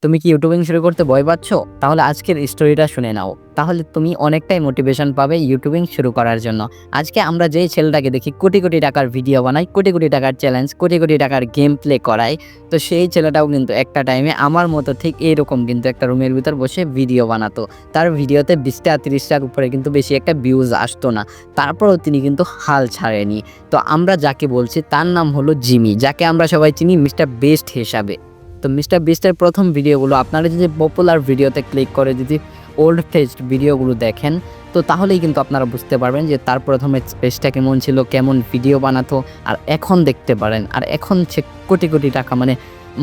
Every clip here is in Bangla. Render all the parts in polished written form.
তুমি কি ইউটিউবিং শুরু করতে ভয় পাচ্ছ? তাহলে আজকের স্টোরিটা শুনে নাও। তাহলে তুমি অনেকটাই মোটিভেশন পাবে ইউটিউবিং শুরু করার জন্য। আজকে আমরা যেই ছেলেটাকে দেখি কোটি, কোটি টাকার ভিডিও বানায়, কোটি, কোটি টাকার চ্যালেঞ্জ, কোটি, কোটি টাকার গেম প্লে করায়। তো সেই ছেলেটাও কিন্তু একটা টাইমে আমার মতো ঠিক এরকম কিন্তু একটা রুমের ভিতর বসে ভিডিও বানাতো। তার ভিডিওতে 20টা 30টার উপরে কিন্তু বেশি একটা ভিউজ আসতো না। তারপরেও তিনি কিন্তু হাল ছাড়েনি। তো আমরা যাকে বলছি তার নাম হলো জিমি, যাকে আমরা সবাই চিনি মিস্টার বিস্ট হিসাবে। তো মিস্টার বিস্টের প্রথম ভিডিওগুলো আপনারা যদি পপুলার ভিডিওতে ক্লিক করে যদি ওল্ড ফেজড ভিডিওগুলো দেখেন, তো তাহলেই কিন্তু আপনারা বুঝতে পারবেন যে তার প্রথমে স্পেসটা কেমন ছিল, কেমন ভিডিও বানাতো, আর এখন দেখতে পারেন। আর এখন সে কোটি কোটি টাকা মানে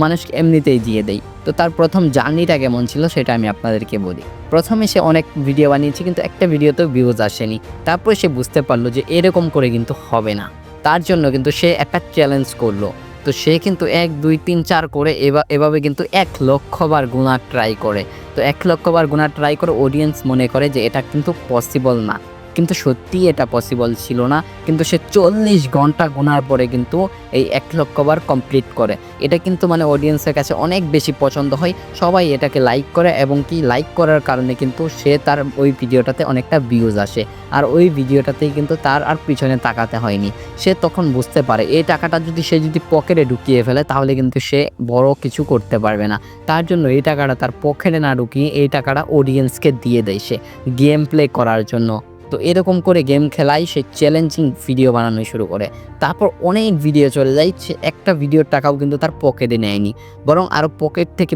মানুষকে এমনিতেই দিয়ে দেয়। তো তার প্রথম জার্নিটা কেমন ছিল সেটা আমি আপনাদেরকে বলি। প্রথমে সে অনেক ভিডিও বানিয়েছে কিন্তু একটা ভিডিওতেও ভিউজ আসেনি। তারপরে সে বুঝতে পারলো যে এরকম করে কিন্তু হবে না। তার জন্য কিন্তু সে একটা চ্যালেঞ্জ করলো। তো সে কিন্তু ১, ২, ৩, ৪ করে এভাবে কিন্তু ১,০০,০০০ বার গোনা ট্রাই করে। তো ১,০০,০০০ বার গোনা ট্রাই করে অডিয়েন্স মনে করে যে এটা কিন্তু পসিবল না। কিন্তু সত্যিই এটা পসিবল ছিল না। কিন্তু সে ৪০ ঘন্টা গোনার পরে কিন্তু এই ১,০০,০০০ বার কমপ্লিট করে। এটা কিন্তু মানে অডিয়েন্সের কাছে অনেক বেশি পছন্দ হয়। সবাই এটাকে লাইক করে এবং কি লাইক করার কারণে কিন্তু সে তার ওই ভিডিওটাতে অনেকটা ভিউজ আসে। আর ওই ভিডিওটাতেই কিন্তু তার আর পিছনে তাকাতে হয়নি। সে তখন বুঝতে পারে এই টাকাটা যদি সে পকেটে ঢুকিয়ে ফেলে তাহলে কিন্তু সে বড় কিছু করতে পারবে না। তার জন্য এই টাকাটা তার পকেটে না ঢুকিয়ে এই টাকাটা অডিয়েন্সকে দিয়ে দেয় সে গেম প্লে করার জন্য। তো এরকম করে গেম খেলাই সে চ্যালেঞ্জিং ভিডিও বানানো শুরু করে। তারপর অনেক ভিডিও চলে যায়। সে একটা ভিডিওর টাকাও কিন্তু তার পকেটে নেয়নি। বরং আরও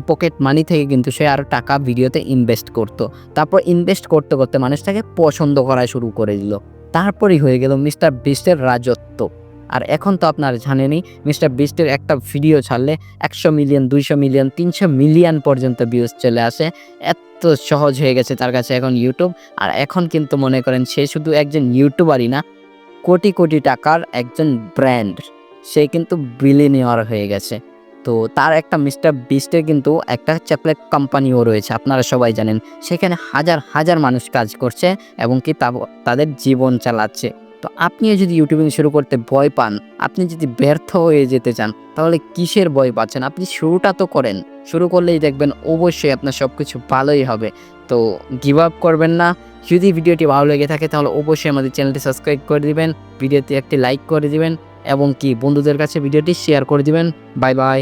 পকেট মানি থেকে কিন্তু সে আরও টাকা ভিডিওতে ইনভেস্ট করত। তারপর ইনভেস্ট করতে, করতে মানুষটাকে পছন্দ করা শুরু করে দিল। তারপরই হয়ে গেল মিস্টার বিস্টের রাজত্ব। আর এখন তো আপনারা জানেনই মিস্টার বিস্টের একটা ভিডিও ছাড়লে ১০০ মিলিয়ন, ২০০ মিলিয়ন, ৩০০ মিলিয়ন পর্যন্ত ভিউজ চলে আসে। এত সহজ হয়ে গেছে তার কাছে এখন ইউটিউব। আর এখন কিন্তু মনে করেন সে শুধু একজন ইউটিউবারই না, কোটি, কোটি টাকার একজন ব্র্যান্ড। সে কিন্তু বিলিয়নিয়ার হয়ে গেছে। তো তার একটা মিস্টার বিস্টের কিন্তু একটা চকলেট কোম্পানিও রয়েছে, আপনারা সবাই জানেন। সেখানে হাজার, হাজার মানুষ কাজ করছে এবং কি তাদের জীবন চালাচ্ছে। তো আপনিও যদি ইউটিউবিং শুরু করতে ভয় পান, আপনি যদি ব্যর্থ হয়ে যেতে চান, তাহলে কিসের ভয় পাচ্ছেন? আপনি শুরুটা তো করেন। শুরু করলেই দেখবেন অবশ্যই আপনার সবকিছু ভালোই হবে। তো গিভ আপ করবেন না। যদি ভিডিওটি ভালো লেগে থাকে তাহলে অবশ্যই আমাদের চ্যানেলটি সাবস্ক্রাইব করে দিবেন, ভিডিওতে একটি লাইক করে দিবেন এবং কি বন্ধুদের কাছে ভিডিওটি শেয়ার করে দিবেন। Bye bye.